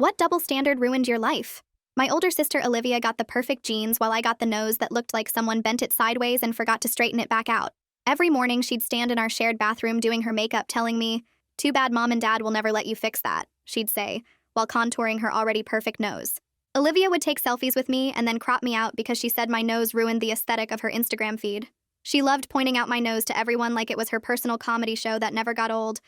What double standard ruined your life? My older sister Olivia got the perfect jeans while I got the nose that looked like someone bent it sideways and forgot to straighten it back out. Every morning she'd stand in our shared bathroom doing her makeup telling me, "Too bad mom and dad will never let you fix that," she'd say, while contouring her already perfect nose. Olivia would take selfies with me and then crop me out because she said my nose ruined the aesthetic of her Instagram feed. She loved pointing out my nose to everyone like it was her personal comedy show that never got old.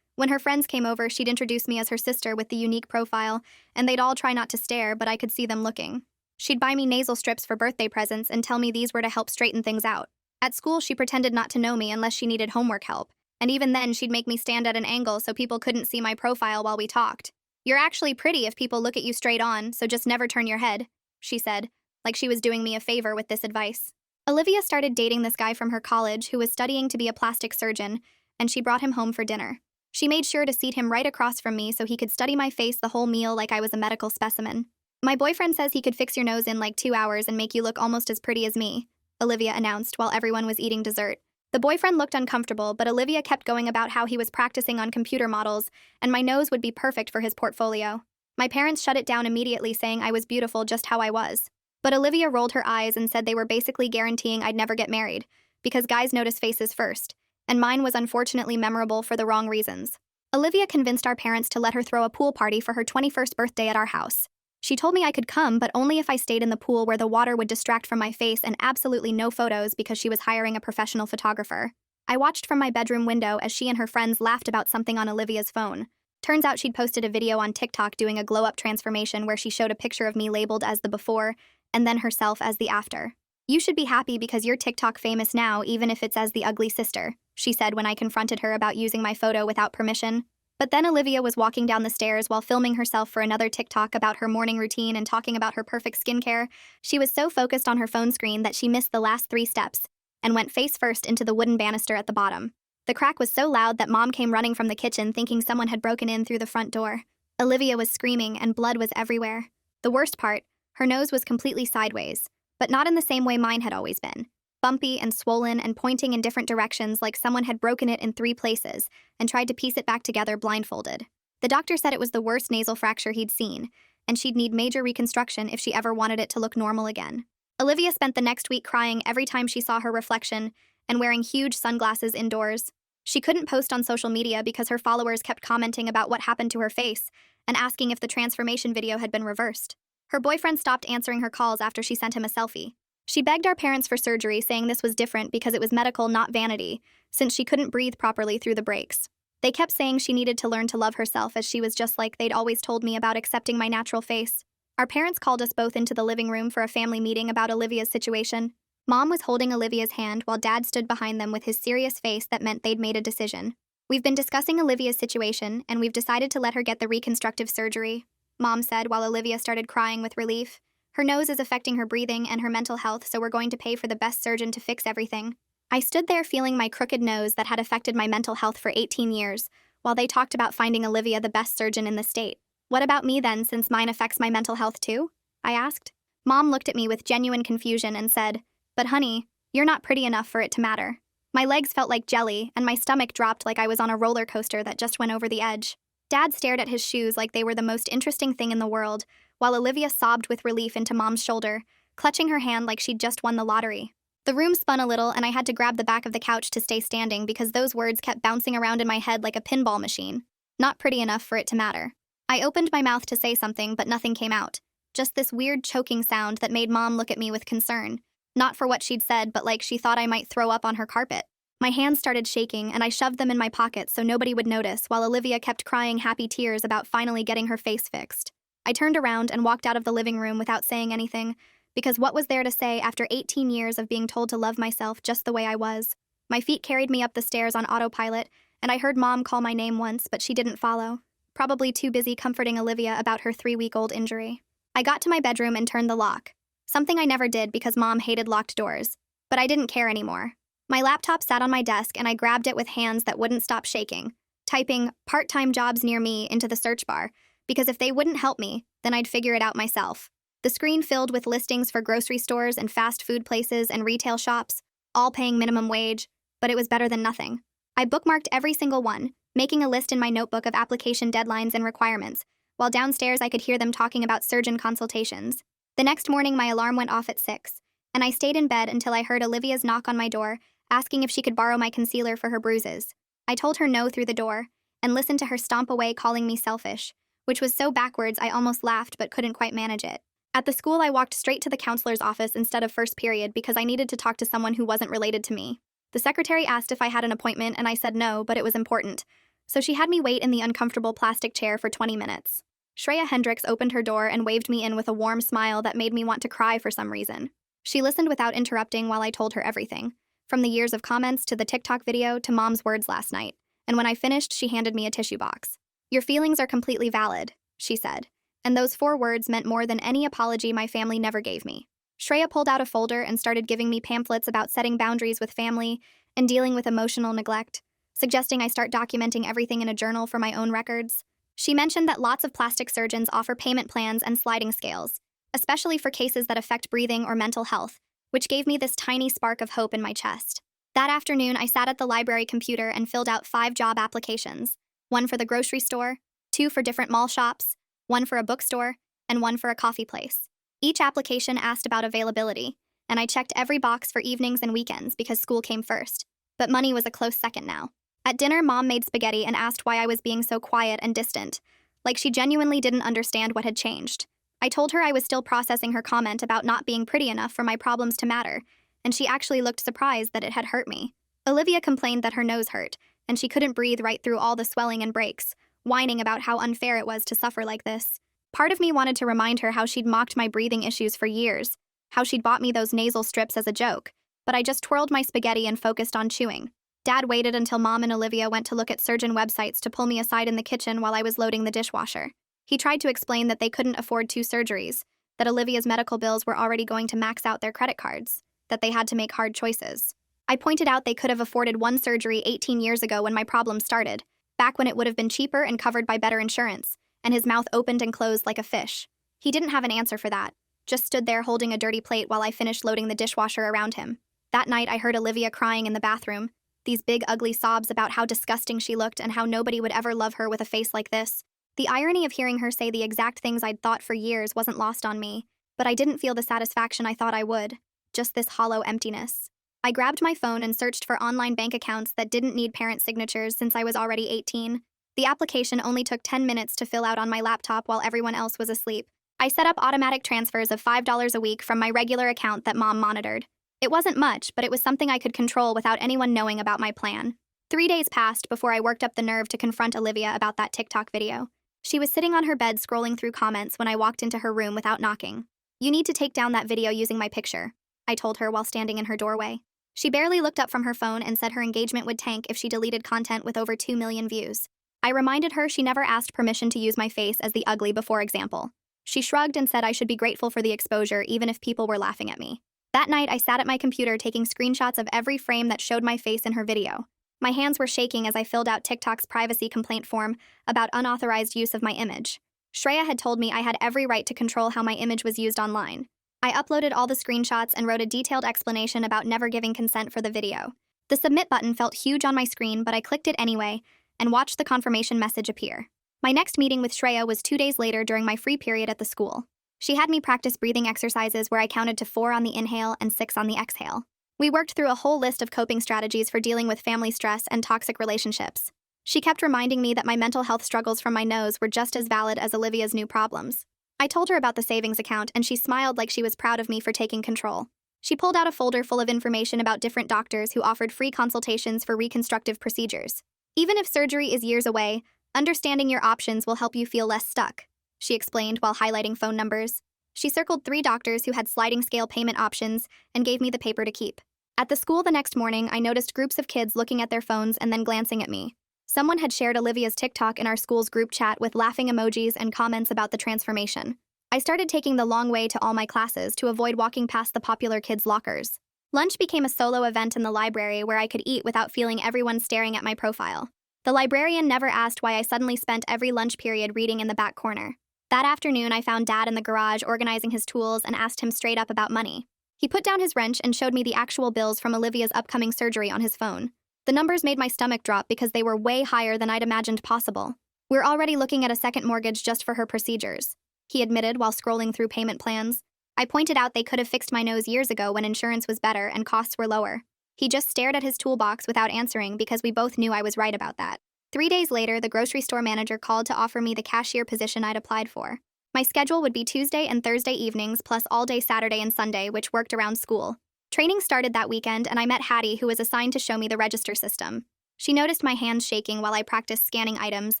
When her friends came over, she'd introduce me as her sister with the unique profile, and they'd all try not to stare, but I could see them looking. She'd buy me nasal strips for birthday presents and tell me these were to help straighten things out. At school, she pretended not to know me unless she needed homework help, and even then she'd make me stand at an angle so people couldn't see my profile while we talked. "You're actually pretty if people look at you straight on, so just never turn your head," she said, like she was doing me a favor with this advice. Olivia started dating this guy from her college who was studying to be a plastic surgeon, and she brought him home for dinner. She made sure to seat him right across from me so he could study my face the whole meal like I was a medical specimen. "My boyfriend says he could fix your nose in like 2 hours and make you look almost as pretty as me," Olivia announced while everyone was eating dessert. The boyfriend looked uncomfortable, but Olivia kept going about how he was practicing on computer models, and my nose would be perfect for his portfolio. My parents shut it down immediately, saying I was beautiful just how I was. But Olivia rolled her eyes and said they were basically guaranteeing I'd never get married, because guys notice faces first, and mine was unfortunately memorable for the wrong reasons. Olivia convinced our parents to let her throw a pool party for her 21st birthday at our house. She told me I could come, but only if I stayed in the pool where the water would distract from my face, and absolutely no photos because she was hiring a professional photographer. I watched from my bedroom window as she and her friends laughed about something on Olivia's phone. Turns out she'd posted a video on TikTok doing a glow-up transformation where she showed a picture of me labeled as the before and then herself as the after. "You should be happy because you're TikTok famous now, even if it's as the ugly sister," she said when I confronted her about using my photo without permission. But then Olivia was walking down the stairs while filming herself for another TikTok about her morning routine and talking about her perfect skincare. She was so focused on her phone screen that she missed the last 3 steps and went face first into the wooden banister at the bottom. The crack was so loud that Mom came running from the kitchen thinking someone had broken in through the front door. Olivia was screaming and blood was everywhere. The worst part, her nose was completely sideways, but not in the same way mine had always been. Bumpy and swollen and pointing in different directions like someone had broken it in 3 places and tried to piece it back together blindfolded. The doctor said it was the worst nasal fracture he'd seen, and she'd need major reconstruction if she ever wanted it to look normal again. Olivia spent the next week crying every time she saw her reflection and wearing huge sunglasses indoors. She couldn't post on social media because her followers kept commenting about what happened to her face and asking if the transformation video had been reversed. Her boyfriend stopped answering her calls after she sent him a selfie. She begged our parents for surgery, saying this was different because it was medical, not vanity, since she couldn't breathe properly through the breaks. They kept saying she needed to learn to love herself as she was just like they'd always told me about accepting my natural face. Our parents called us both into the living room for a family meeting about Olivia's situation. Mom was holding Olivia's hand while Dad stood behind them with his serious face that meant they'd made a decision. "We've been discussing Olivia's situation, and we've decided to let her get the reconstructive surgery," Mom said while Olivia started crying with relief. "Her nose is affecting her breathing and her mental health, so we're going to pay for the best surgeon to fix everything." I stood there feeling my crooked nose that had affected my mental health for 18 years, while they talked about finding Olivia the best surgeon in the state. "What about me then, since mine affects my mental health too?" I asked. Mom looked at me with genuine confusion and said, "But honey, you're not pretty enough for it to matter." My legs felt like jelly, and my stomach dropped like I was on a roller coaster that just went over the edge. Dad stared at his shoes like they were the most interesting thing in the world, while Olivia sobbed with relief into Mom's shoulder, clutching her hand like she'd just won the lottery. The room spun a little, and I had to grab the back of the couch to stay standing because those words kept bouncing around in my head like a pinball machine. Not pretty enough for it to matter. I opened my mouth to say something, but nothing came out. Just this weird choking sound that made Mom look at me with concern. Not for what she'd said, but like she thought I might throw up on her carpet. My hands started shaking, and I shoved them in my pockets so nobody would notice, while Olivia kept crying happy tears about finally getting her face fixed. I turned around and walked out of the living room without saying anything, because what was there to say after 18 years of being told to love myself just the way I was? My feet carried me up the stairs on autopilot, and I heard Mom call my name once, but she didn't follow. Probably too busy comforting Olivia about her 3-week-old injury. I got to my bedroom and turned the lock. Something I never did because Mom hated locked doors. But I didn't care anymore. My laptop sat on my desk and I grabbed it with hands that wouldn't stop shaking, typing "part-time jobs near me" into the search bar, because if they wouldn't help me, then I'd figure it out myself. The screen filled with listings for grocery stores and fast food places and retail shops, all paying minimum wage, but it was better than nothing. I bookmarked every single one, making a list in my notebook of application deadlines and requirements, while downstairs I could hear them talking about surgeon consultations. The next morning, my alarm went off at 6, and I stayed in bed until I heard Olivia's knock on my door, asking if she could borrow my concealer for her bruises. I told her no through the door, and listened to her stomp away, calling me selfish, which was so backwards I almost laughed but couldn't quite manage it. At the school, I walked straight to the counselor's office instead of first period because I needed to talk to someone who wasn't related to me. The secretary asked if I had an appointment, and I said no, but it was important. So she had me wait in the uncomfortable plastic chair for 20 minutes. Shreya Hendricks opened her door and waved me in with a warm smile that made me want to cry for some reason. She listened without interrupting while I told her everything, from the years of comments to the TikTok video to Mom's words last night, and when I finished, she handed me a tissue box. "Your feelings are completely valid," she said, and those 4 words meant more than any apology my family never gave me. Shreya pulled out a folder and started giving me pamphlets about setting boundaries with family and dealing with emotional neglect, suggesting I start documenting everything in a journal for my own records. She mentioned that lots of plastic surgeons offer payment plans and sliding scales, especially for cases that affect breathing or mental health, which gave me this tiny spark of hope in my chest. That afternoon, I sat at the library computer and filled out 5 job applications, 1 for the grocery store, 2 for different mall shops, 1 for a bookstore, and 1 for a coffee place. Each application asked about availability, and I checked every box for evenings and weekends because school came first, but money was a close second now. At dinner, Mom made spaghetti and asked why I was being so quiet and distant, like she genuinely didn't understand what had changed. I told her I was still processing her comment about not being pretty enough for my problems to matter, and she actually looked surprised that it had hurt me. Olivia complained that her nose hurt, and she couldn't breathe right through all the swelling and breaks, whining about how unfair it was to suffer like this. Part of me wanted to remind her how she'd mocked my breathing issues for years, how she'd bought me those nasal strips as a joke, but I just twirled my spaghetti and focused on chewing. Dad waited until Mom and Olivia went to look at surgeon websites to pull me aside in the kitchen while I was loading the dishwasher. He tried to explain that they couldn't afford 2 surgeries, that Olivia's medical bills were already going to max out their credit cards, that they had to make hard choices. I pointed out they could have afforded 1 surgery 18 years ago when my problem started, back when it would have been cheaper and covered by better insurance, and his mouth opened and closed like a fish. He didn't have an answer for that, just stood there holding a dirty plate while I finished loading the dishwasher around him. That night, I heard Olivia crying in the bathroom, these big ugly sobs about how disgusting she looked and how nobody would ever love her with a face like this. The irony of hearing her say the exact things I'd thought for years wasn't lost on me, but I didn't feel the satisfaction I thought I would, just this hollow emptiness. I grabbed my phone and searched for online bank accounts that didn't need parent signatures since I was already 18. The application only took 10 minutes to fill out on my laptop while everyone else was asleep. I set up automatic transfers of $5 a week from my regular account that Mom monitored. It wasn't much, but it was something I could control without anyone knowing about my plan. 3 days passed before I worked up the nerve to confront Olivia about that TikTok video. She was sitting on her bed scrolling through comments when I walked into her room without knocking. "You need to take down that video using my picture," I told her while standing in her doorway. She barely looked up from her phone and said her engagement would tank if she deleted content with over 2 million views. I reminded her she never asked permission to use my face as the ugly before example. She shrugged and said I should be grateful for the exposure even if people were laughing at me. That night, I sat at my computer taking screenshots of every frame that showed my face in her video. My hands were shaking as I filled out TikTok's privacy complaint form about unauthorized use of my image. Shreya had told me I had every right to control how my image was used online. I uploaded all the screenshots and wrote a detailed explanation about never giving consent for the video. The submit button felt huge on my screen, but I clicked it anyway and watched the confirmation message appear. My next meeting with Shreya was 2 days later during my free period at the school. She had me practice breathing exercises where I counted to 4 on the inhale and 6 on the exhale. We worked through a whole list of coping strategies for dealing with family stress and toxic relationships. She kept reminding me that my mental health struggles from my nose were just as valid as Olivia's new problems. I told her about the savings account, and she smiled like she was proud of me for taking control. She pulled out a folder full of information about different doctors who offered free consultations for reconstructive procedures. "Even if surgery is years away, understanding your options will help you feel less stuck," she explained while highlighting phone numbers. She circled 3 doctors who had sliding scale payment options and gave me the paper to keep. At the school the next morning, I noticed groups of kids looking at their phones and then glancing at me. Someone had shared Olivia's TikTok in our school's group chat with laughing emojis and comments about the transformation. I started taking the long way to all my classes to avoid walking past the popular kids' lockers. Lunch became a solo event in the library where I could eat without feeling everyone staring at my profile. The librarian never asked why I suddenly spent every lunch period reading in the back corner. That afternoon, I found Dad in the garage organizing his tools and asked him straight up about money. He put down his wrench and showed me the actual bills from Olivia's upcoming surgery on his phone. The numbers made my stomach drop because they were way higher than I'd imagined possible. We're already looking at a second mortgage just for her procedures," he admitted while scrolling through payment plans. I pointed out they could have fixed my nose years ago when insurance was better and costs were lower. He just stared at his toolbox without answering because we both knew I was right about that. 3 days later, the grocery store manager called to offer me the cashier position I'd applied for. My schedule would be Tuesday and Thursday evenings plus all day Saturday and Sunday, which worked around school. Training started that weekend, and I met Hattie, who was assigned to show me the register system. She noticed my hands shaking while I practiced scanning items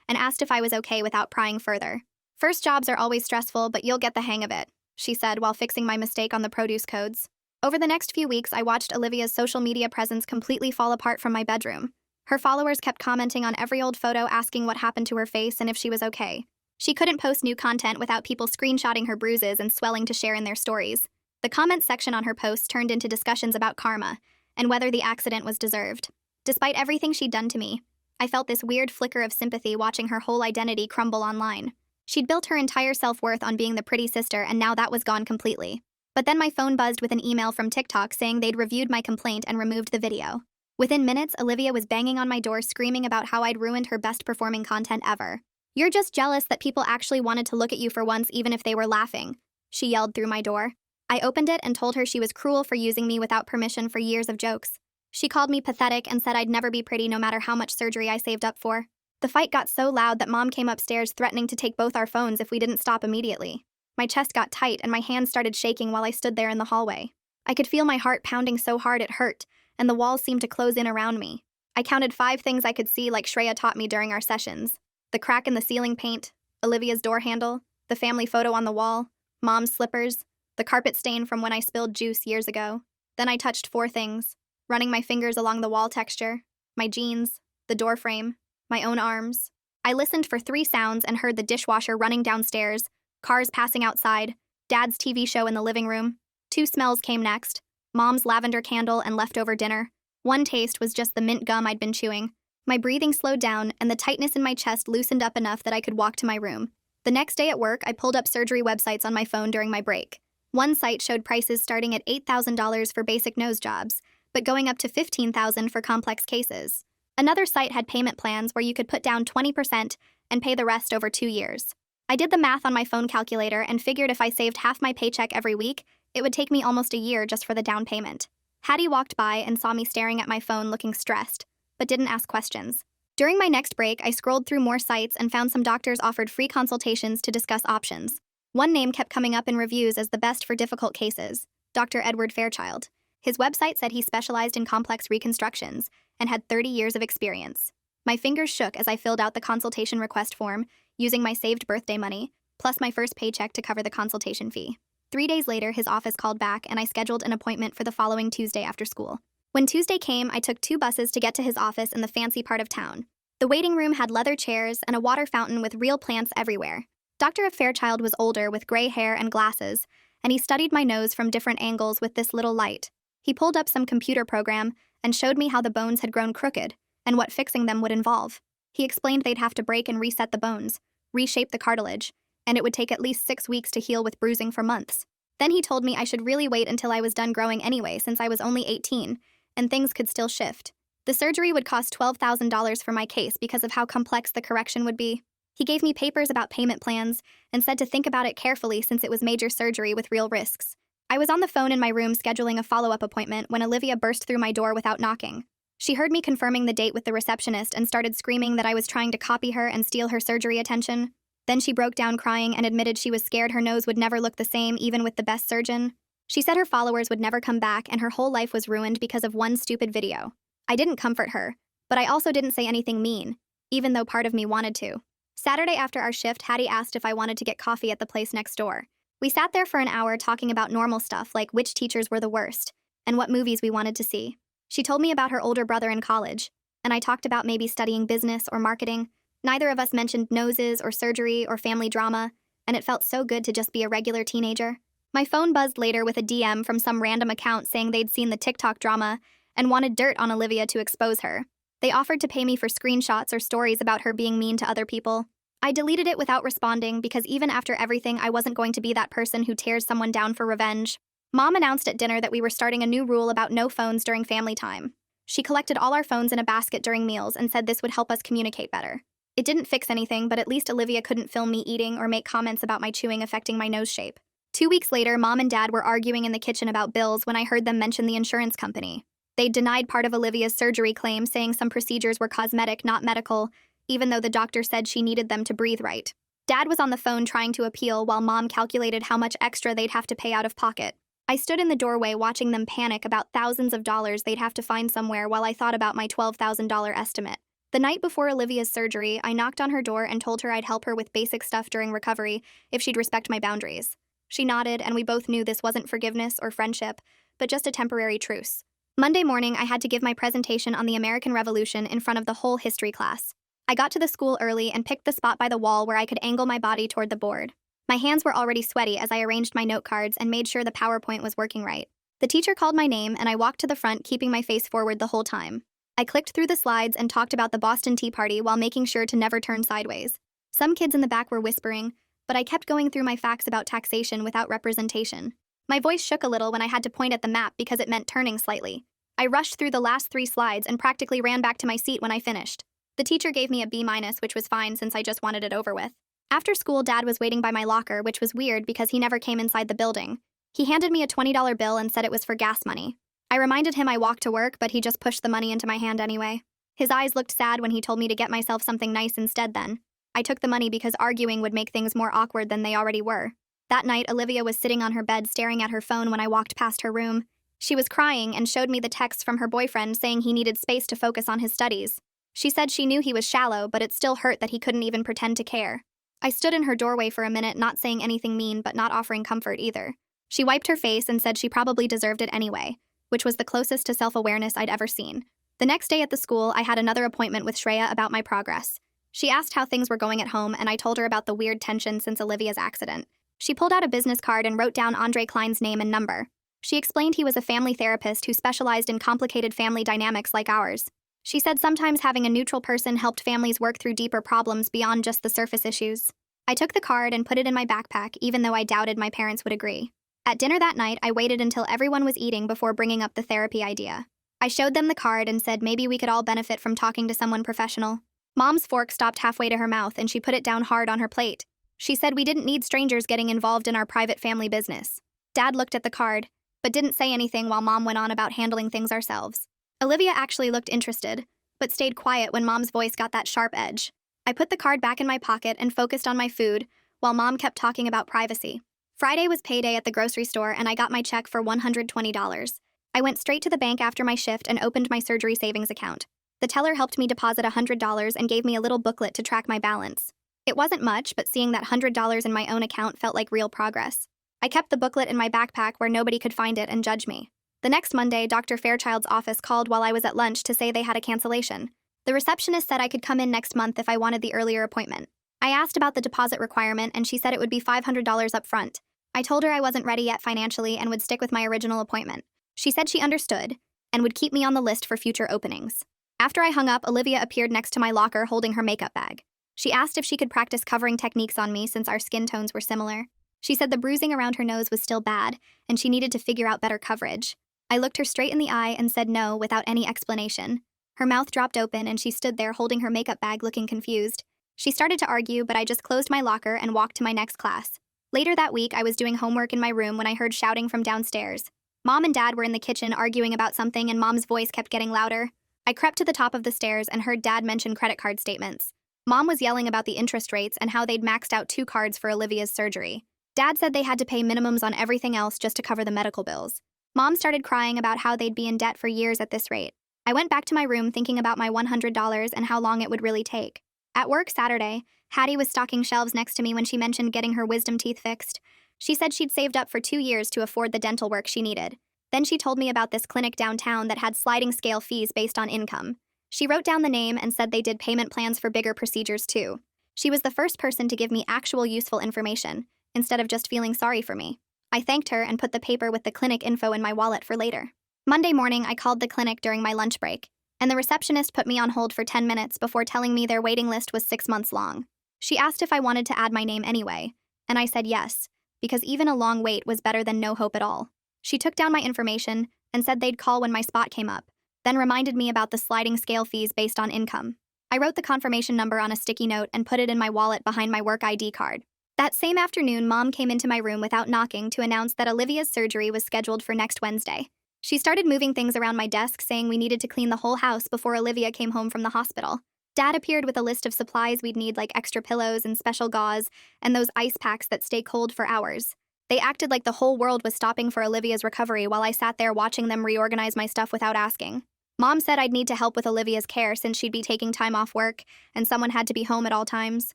and asked if I was okay without prying further. "First jobs are always stressful, but you'll get the hang of it," she said while fixing my mistake on the produce codes. Over the next few weeks, I watched Olivia's social media presence completely fall apart from my bedroom. Her followers kept commenting on every old photo, asking what happened to her face and if she was okay. She couldn't post new content without people screenshotting her bruises and swelling to share in their stories. The comments section on her posts turned into discussions about karma and whether the accident was deserved. Despite everything she'd done to me, I felt this weird flicker of sympathy watching her whole identity crumble online. She'd built her entire self-worth on being the pretty sister, and now that was gone completely. But then my phone buzzed with an email from TikTok saying they'd reviewed my complaint and removed the video. Within minutes, Olivia was banging on my door screaming about how I'd ruined her best-performing content ever. "You're just jealous that people actually wanted to look at you for once even if they were laughing," she yelled through my door. I opened it and told her she was cruel for using me without permission for years of jokes. She called me pathetic and said I'd never be pretty no matter how much surgery I saved up for. The fight got so loud that Mom came upstairs threatening to take both our phones if we didn't stop immediately. My chest got tight and my hands started shaking while I stood there in the hallway. I could feel my heart pounding so hard it hurt, and the walls seemed to close in around me. I counted 5 things I could see like Shreya taught me during our sessions. The crack in the ceiling paint, Olivia's door handle, the family photo on the wall, Mom's slippers, the carpet stain from when I spilled juice years ago. Then I touched 4 things, running my fingers along the wall texture, my jeans, the door frame, my own arms. I listened for 3 sounds and heard the dishwasher running downstairs, cars passing outside, Dad's TV show in the living room. 2 smells came next, Mom's lavender candle and leftover dinner. 1 taste was just the mint gum I'd been chewing. My breathing slowed down and the tightness in my chest loosened up enough that I could walk to my room. The next day at work, I pulled up surgery websites on my phone during my break. One site showed prices starting at $8,000 for basic nose jobs, but going up to $15,000 for complex cases. Another site had payment plans where you could put down 20% and pay the rest over 2 years. I did the math on my phone calculator and figured if I saved half my paycheck every week, it would take me almost a year just for the down payment. Hattie walked by and saw me staring at my phone looking stressed, but didn't ask questions. During my next break, I scrolled through more sites and found some doctors offered free consultations to discuss options. One name kept coming up in reviews as the best for difficult cases, Dr. Edward Fairchild. His website said he specialized in complex reconstructions and had 30 years of experience. My fingers shook as I filled out the consultation request form using my saved birthday money, plus my first paycheck to cover the consultation fee. 3 days later, his office called back and I scheduled an appointment for the following Tuesday after school. When Tuesday came, I took 2 buses to get to his office in the fancy part of town. The waiting room had leather chairs and a water fountain with real plants everywhere. Dr. Fairchild was older with gray hair and glasses, and he studied my nose from different angles with this little light. He pulled up some computer program and showed me how the bones had grown crooked and what fixing them would involve. He explained they'd have to break and reset the bones, reshape the cartilage, and it would take at least 6 weeks to heal with bruising for months. Then he told me I should really wait until I was done growing anyway since I was only 18, and things could still shift. The surgery would cost $12,000 for my case because of how complex the correction would be. He gave me papers about payment plans and said to think about it carefully since it was major surgery with real risks. I was on the phone in my room scheduling a follow-up appointment when Olivia burst through my door without knocking. She heard me confirming the date with the receptionist and started screaming that I was trying to copy her and steal her surgery attention. Then she broke down crying and admitted she was scared her nose would never look the same even with the best surgeon. She said her followers would never come back and her whole life was ruined because of one stupid video. I didn't comfort her, but I also didn't say anything mean, even though part of me wanted to. Saturday after our shift, Hattie asked if I wanted to get coffee at the place next door. We sat there for an hour talking about normal stuff like which teachers were the worst and what movies we wanted to see. She told me about her older brother in college, and I talked about maybe studying business or marketing. Neither of us mentioned noses or surgery or family drama, and it felt so good to just be a regular teenager. My phone buzzed later with a DM from some random account saying they'd seen the TikTok drama and wanted dirt on Olivia to expose her. They offered to pay me for screenshots or stories about her being mean to other people. I deleted it without responding because even after everything, I wasn't going to be that person who tears someone down for revenge. Mom announced at dinner that we were starting a new rule about no phones during family time. She collected all our phones in a basket during meals and said this would help us communicate better. It didn't fix anything, but at least Olivia couldn't film me eating or make comments about my chewing affecting my nose shape. 2 weeks later, Mom and Dad were arguing in the kitchen about bills when I heard them mention the insurance company. They denied part of Olivia's surgery claim, saying some procedures were cosmetic, not medical, even though the doctor said she needed them to breathe right. Dad was on the phone trying to appeal while Mom calculated how much extra they'd have to pay out of pocket. I stood in the doorway watching them panic about thousands of dollars they'd have to find somewhere while I thought about my $12,000 estimate. The night before Olivia's surgery, I knocked on her door and told her I'd help her with basic stuff during recovery if she'd respect my boundaries. She nodded, and we both knew this wasn't forgiveness or friendship, but just a temporary truce. Monday morning, I had to give my presentation on the American Revolution in front of the whole history class. I got to the school early and picked the spot by the wall where I could angle my body toward the board. My hands were already sweaty as I arranged my note cards and made sure the PowerPoint was working right. The teacher called my name, and I walked to the front, keeping my face forward the whole time. I clicked through the slides and talked about the Boston Tea Party while making sure to never turn sideways. Some kids in the back were whispering, but I kept going through my facts about taxation without representation. My voice shook a little when I had to point at the map because it meant turning slightly. I rushed through the last 3 slides and practically ran back to my seat when I finished. The teacher gave me a B-, which was fine since I just wanted it over with. After school, Dad was waiting by my locker, which was weird because he never came inside the building. He handed me a $20 bill and said it was for gas money. I reminded him I walked to work, but he just pushed the money into my hand anyway. His eyes looked sad when he told me to get myself something nice instead then. I took the money because arguing would make things more awkward than they already were. That night, Olivia was sitting on her bed staring at her phone when I walked past her room. She was crying and showed me the text from her boyfriend saying he needed space to focus on his studies. She said she knew he was shallow, but it still hurt that he couldn't even pretend to care. I stood in her doorway for a minute, not saying anything mean but not offering comfort either. She wiped her face and said she probably deserved it anyway, which was the closest to self-awareness I'd ever seen. The next day at the school, I had another appointment with Shreya about my progress. She asked how things were going at home, and I told her about the weird tension since Olivia's accident. She pulled out a business card and wrote down Andre Klein's name and number. She explained he was a family therapist who specialized in complicated family dynamics like ours. She said sometimes having a neutral person helped families work through deeper problems beyond just the surface issues. I took the card and put it in my backpack, even though I doubted my parents would agree. At dinner that night, I waited until everyone was eating before bringing up the therapy idea. I showed them the card and said maybe we could all benefit from talking to someone professional. Mom's fork stopped halfway to her mouth and she put it down hard on her plate. She said we didn't need strangers getting involved in our private family business. Dad looked at the card, but didn't say anything while Mom went on about handling things ourselves. Olivia actually looked interested, but stayed quiet when Mom's voice got that sharp edge. I put the card back in my pocket and focused on my food, while Mom kept talking about privacy. Friday was payday at the grocery store and I got my check for $120. I went straight to the bank after my shift and opened my surgery savings account. The teller helped me deposit $100 and gave me a little booklet to track my balance. It wasn't much, but seeing that $100 in my own account felt like real progress. I kept the booklet in my backpack where nobody could find it and judge me. The next Monday, Dr. Fairchild's office called while I was at lunch to say they had a cancellation. The receptionist said I could come in next month if I wanted the earlier appointment. I asked about the deposit requirement and she said it would be $500 up front. I told her I wasn't ready yet financially and would stick with my original appointment. She said she understood and would keep me on the list for future openings. After I hung up, Olivia appeared next to my locker holding her makeup bag. She asked if she could practice covering techniques on me since our skin tones were similar. She said the bruising around her nose was still bad and she needed to figure out better coverage. I looked her straight in the eye and said no without any explanation. Her mouth dropped open and she stood there holding her makeup bag looking confused. She started to argue, but I just closed my locker and walked to my next class. Later that week, I was doing homework in my room when I heard shouting from downstairs. Mom and Dad were in the kitchen arguing about something and Mom's voice kept getting louder. I crept to the top of the stairs and heard Dad mention credit card statements. Mom was yelling about the interest rates and how they'd maxed out 2 cards for Olivia's surgery. Dad said they had to pay minimums on everything else just to cover the medical bills. Mom started crying about how they'd be in debt for years at this rate. I went back to my room thinking about my $100 and how long it would really take. At work Saturday, Hattie was stocking shelves next to me when she mentioned getting her wisdom teeth fixed. She said she'd saved up for 2 years to afford the dental work she needed. Then she told me about this clinic downtown that had sliding scale fees based on income. She wrote down the name and said they did payment plans for bigger procedures too. She was the first person to give me actual useful information, instead of just feeling sorry for me. I thanked her and put the paper with the clinic info in my wallet for later. Monday morning, I called the clinic during my lunch break, and the receptionist put me on hold for 10 minutes before telling me their waiting list was 6 months long. She asked if I wanted to add my name anyway, and I said yes, because even a long wait was better than no hope at all. She took down my information and said they'd call when my spot came up, then reminded me about the sliding scale fees based on income. I wrote the confirmation number on a sticky note and put it in my wallet behind my work ID card. That same afternoon, Mom came into my room without knocking to announce that Olivia's surgery was scheduled for next Wednesday. She started moving things around my desk, saying we needed to clean the whole house before Olivia came home from the hospital. Dad appeared with a list of supplies we'd need, like extra pillows and special gauze and those ice packs that stay cold for hours. They acted like the whole world was stopping for Olivia's recovery while I sat there watching them reorganize my stuff without asking. Mom said I'd need to help with Olivia's care since she'd be taking time off work and someone had to be home at all times.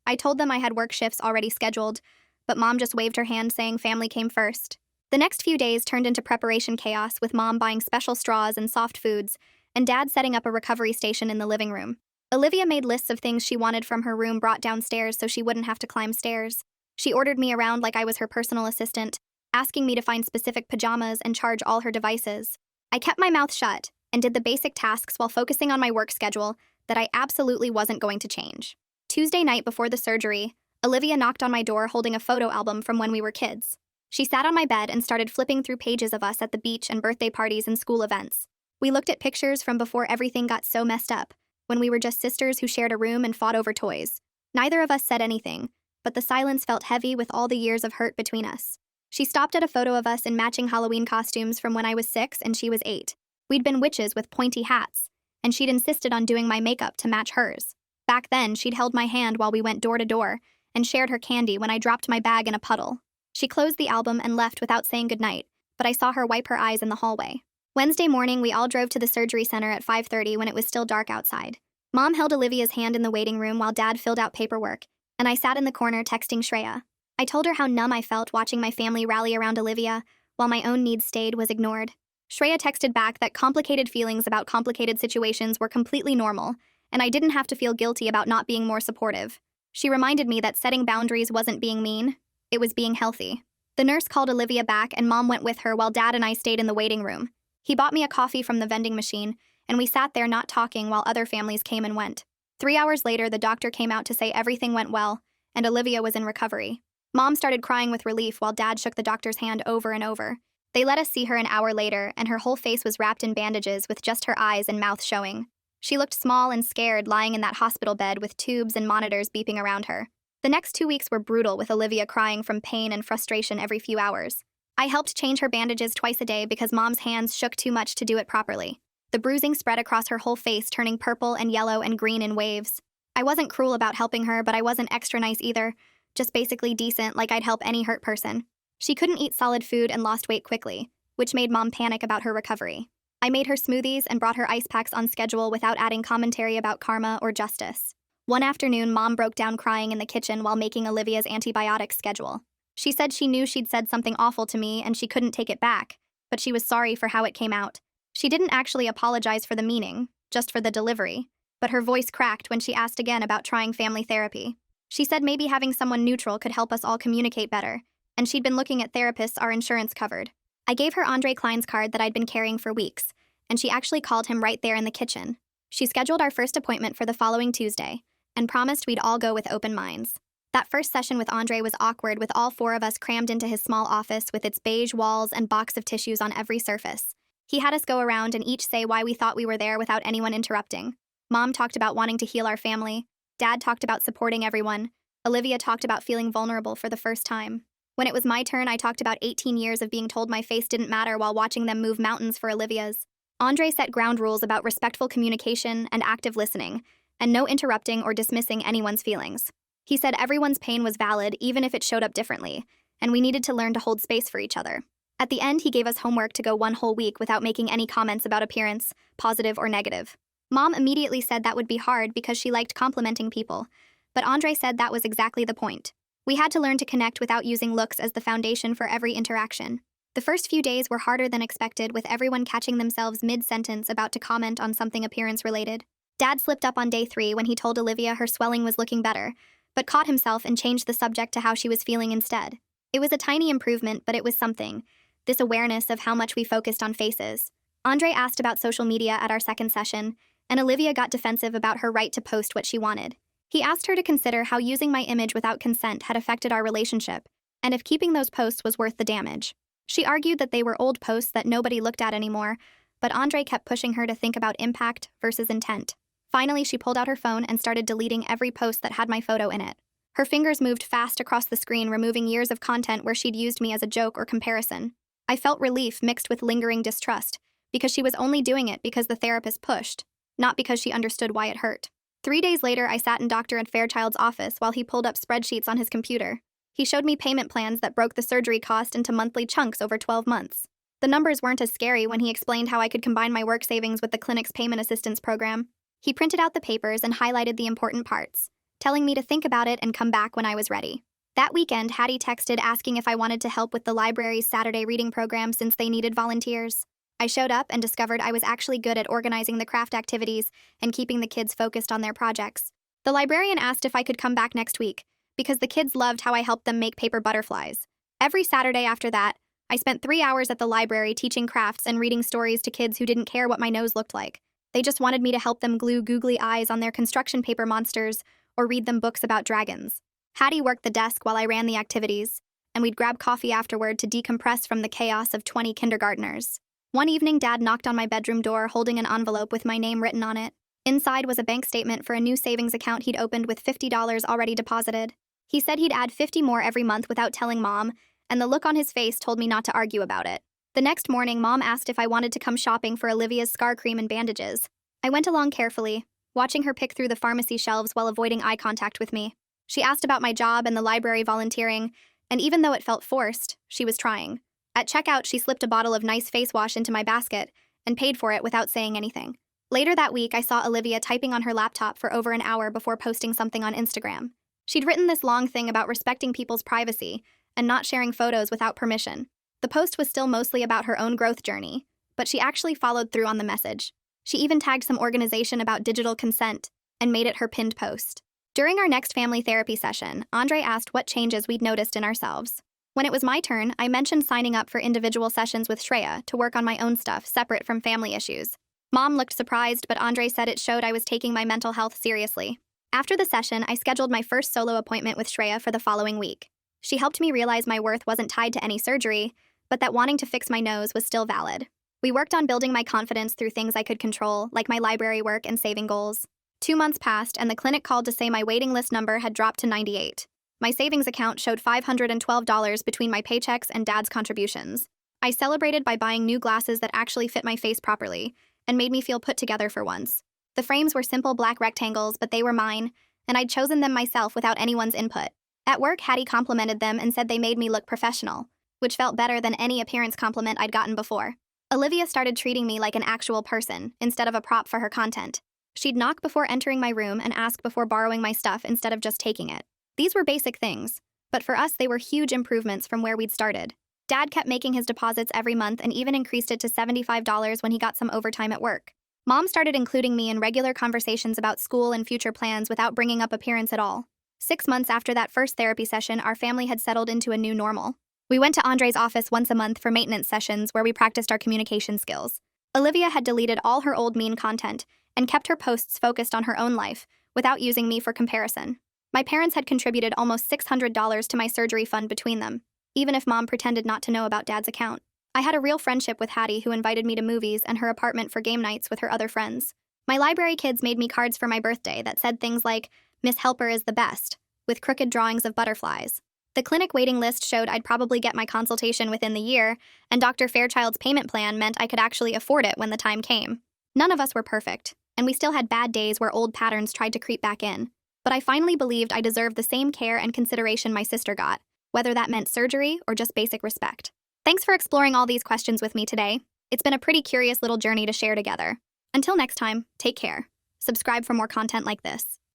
I told them I had work shifts already scheduled, but Mom just waved her hand saying family came first. The next few days turned into preparation chaos, with Mom buying special straws and soft foods and Dad setting up a recovery station in the living room. Olivia made lists of things she wanted from her room brought downstairs so she wouldn't have to climb stairs. She ordered me around like I was her personal assistant, asking me to find specific pajamas and charge all her devices. I kept my mouth shut and did the basic tasks while focusing on my work schedule that I absolutely wasn't going to change. Tuesday night before the surgery, Olivia knocked on my door holding a photo album from when we were kids. She sat on my bed and started flipping through pages of us at the beach and birthday parties and school events. We looked at pictures from before everything got so messed up, when we were just sisters who shared a room and fought over toys. Neither of us said anything, but the silence felt heavy with all the years of hurt between us. She stopped at a photo of us in matching Halloween costumes from when I was 6 and she was 8. We'd been witches with pointy hats, and she'd insisted on doing my makeup to match hers. Back then, she'd held my hand while we went door to door and shared her candy when I dropped my bag in a puddle. She closed the album and left without saying goodnight, but I saw her wipe her eyes in the hallway. Wednesday morning, we all drove to the surgery center at 5:30 when it was still dark outside. Mom held Olivia's hand in the waiting room while Dad filled out paperwork, and I sat in the corner texting Shreya. I told her how numb I felt watching my family rally around Olivia, while my own needs stayed was ignored. Shreya texted back that complicated feelings about complicated situations were completely normal, and I didn't have to feel guilty about not being more supportive. She reminded me that setting boundaries wasn't being mean, it was being healthy. The nurse called Olivia back and Mom went with her while Dad and I stayed in the waiting room. He bought me a coffee from the vending machine, and we sat there not talking while other families came and went. 3 hours later, the doctor came out to say everything went well, and Olivia was in recovery. Mom started crying with relief while Dad shook the doctor's hand over and over. They let us see her an hour later, and her whole face was wrapped in bandages with just her eyes and mouth showing. She looked small and scared lying in that hospital bed with tubes and monitors beeping around her. The next 2 weeks were brutal, with Olivia crying from pain and frustration every few hours. I helped change her bandages twice a day because Mom's hands shook too much to do it properly. The bruising spread across her whole face, turning purple and yellow and green in waves. I wasn't cruel about helping her, but I wasn't extra nice either, just basically decent, like I'd help any hurt person. She couldn't eat solid food and lost weight quickly, which made Mom panic about her recovery. I made her smoothies and brought her ice packs on schedule without adding commentary about karma or justice. One afternoon, Mom broke down crying in the kitchen while making Olivia's antibiotics schedule. She said she knew she'd said something awful to me and she couldn't take it back, but she was sorry for how it came out. She didn't actually apologize for the meaning, just for the delivery, but her voice cracked when she asked again about trying family therapy. She said maybe having someone neutral could help us all communicate better, and she'd been looking at therapists our insurance covered. I gave her Andre Klein's card that I'd been carrying for weeks, and she actually called him right there in the kitchen. She scheduled our first appointment for the following Tuesday, and promised we'd all go with open minds. That first session with Andre was awkward, with all 4 of us crammed into his small office with its beige walls and box of tissues on every surface. He had us go around and each say why we thought we were there without anyone interrupting. Mom talked about wanting to heal our family. Dad talked about supporting everyone. Olivia talked about feeling vulnerable for the first time. When it was my turn, I talked about 18 years of being told my face didn't matter while watching them move mountains for Olivia's. Andre set ground rules about respectful communication and active listening, and no interrupting or dismissing anyone's feelings. He said everyone's pain was valid even if it showed up differently, and we needed to learn to hold space for each other. At the end, he gave us homework to go 1 whole week without making any comments about appearance, positive or negative. Mom immediately said that would be hard because she liked complimenting people, but Andre said that was exactly the point. We had to learn to connect without using looks as the foundation for every interaction. The first few days were harder than expected, with everyone catching themselves mid-sentence about to comment on something appearance-related. Dad slipped up on day 3 when he told Olivia her swelling was looking better, but caught himself and changed the subject to how she was feeling instead. It was a tiny improvement, but it was something. This awareness of how much we focused on faces. Andre asked about social media at our second session, and Olivia got defensive about her right to post what she wanted. He asked her to consider how using my image without consent had affected our relationship, and if keeping those posts was worth the damage. She argued that they were old posts that nobody looked at anymore, but Andre kept pushing her to think about impact versus intent. Finally, she pulled out her phone and started deleting every post that had my photo in it. Her fingers moved fast across the screen, removing years of content where she'd used me as a joke or comparison. I felt relief mixed with lingering distrust, because she was only doing it because the therapist pushed, not because she understood why it hurt. 3 days later, I sat in Dr. Fairchild's office while he pulled up spreadsheets on his computer. He showed me payment plans that broke the surgery cost into monthly chunks over 12 months. The numbers weren't as scary when he explained how I could combine my work savings with the clinic's payment assistance program. He printed out the papers and highlighted the important parts, telling me to think about it and come back when I was ready. That weekend, Hattie texted asking if I wanted to help with the library's Saturday reading program since they needed volunteers. I showed up and discovered I was actually good at organizing the craft activities and keeping the kids focused on their projects. The librarian asked if I could come back next week, because the kids loved how I helped them make paper butterflies. Every Saturday after that, I spent 3 hours at the library teaching crafts and reading stories to kids who didn't care what my nose looked like. They just wanted me to help them glue googly eyes on their construction paper monsters or read them books about dragons. Hattie worked the desk while I ran the activities, and we'd grab coffee afterward to decompress from the chaos of 20 kindergartners. One evening, Dad knocked on my bedroom door holding an envelope with my name written on it. Inside was a bank statement for a new savings account he'd opened with $50 already deposited. He said he'd add 50 more every month without telling Mom, and the look on his face told me not to argue about it. The next morning, Mom asked if I wanted to come shopping for Olivia's scar cream and bandages. I went along carefully, watching her pick through the pharmacy shelves while avoiding eye contact with me. She asked about my job and the library volunteering, and even though it felt forced, she was trying. At checkout, she slipped a bottle of nice face wash into my basket and paid for it without saying anything. Later that week, I saw Olivia typing on her laptop for over an hour before posting something on Instagram. She'd written this long thing about respecting people's privacy and not sharing photos without permission. The post was still mostly about her own growth journey, but she actually followed through on the message. She even tagged some organization about digital consent and made it her pinned post. During our next family therapy session, Andre asked what changes we'd noticed in ourselves. When it was my turn, I mentioned signing up for individual sessions with Shreya to work on my own stuff separate from family issues. Mom looked surprised, but Andre said it showed I was taking my mental health seriously. After the session, I scheduled my first solo appointment with Shreya for the following week. She helped me realize my worth wasn't tied to any surgery, but that wanting to fix my nose was still valid. We worked on building my confidence through things I could control, like my library work and saving goals. 2 months passed, and the clinic called to say my waiting list number had dropped to 98. My savings account showed $512 between my paychecks and Dad's contributions. I celebrated by buying new glasses that actually fit my face properly and made me feel put together for once. The frames were simple black rectangles, but they were mine, and I'd chosen them myself without anyone's input. At work, Hattie complimented them and said they made me look professional, which felt better than any appearance compliment I'd gotten before. Olivia started treating me like an actual person instead of a prop for her content. She'd knock before entering my room and ask before borrowing my stuff instead of just taking it. These were basic things, but for us they were huge improvements from where we'd started. Dad kept making his deposits every month and even increased it to $75 when he got some overtime at work. Mom started including me in regular conversations about school and future plans without bringing up appearance at all. 6 months after that first therapy session, our family had settled into a new normal. We went to Andre's office once a month for maintenance sessions where we practiced our communication skills. Olivia had deleted all her old mean content and kept her posts focused on her own life without using me for comparison. My parents had contributed almost $600 to my surgery fund between them, even if Mom pretended not to know about Dad's account. I had a real friendship with Hattie, who invited me to movies and her apartment for game nights with her other friends. My library kids made me cards for my birthday that said things like, "Miss Helper is the best," with crooked drawings of butterflies. The clinic waiting list showed I'd probably get my consultation within the year, and Dr. Fairchild's payment plan meant I could actually afford it when the time came. None of us were perfect, and we still had bad days where old patterns tried to creep back in. But I finally believed I deserved the same care and consideration my sister got, whether that meant surgery or just basic respect. Thanks for exploring all these questions with me today. It's been a pretty curious little journey to share together. Until next time, take care. Subscribe for more content like this.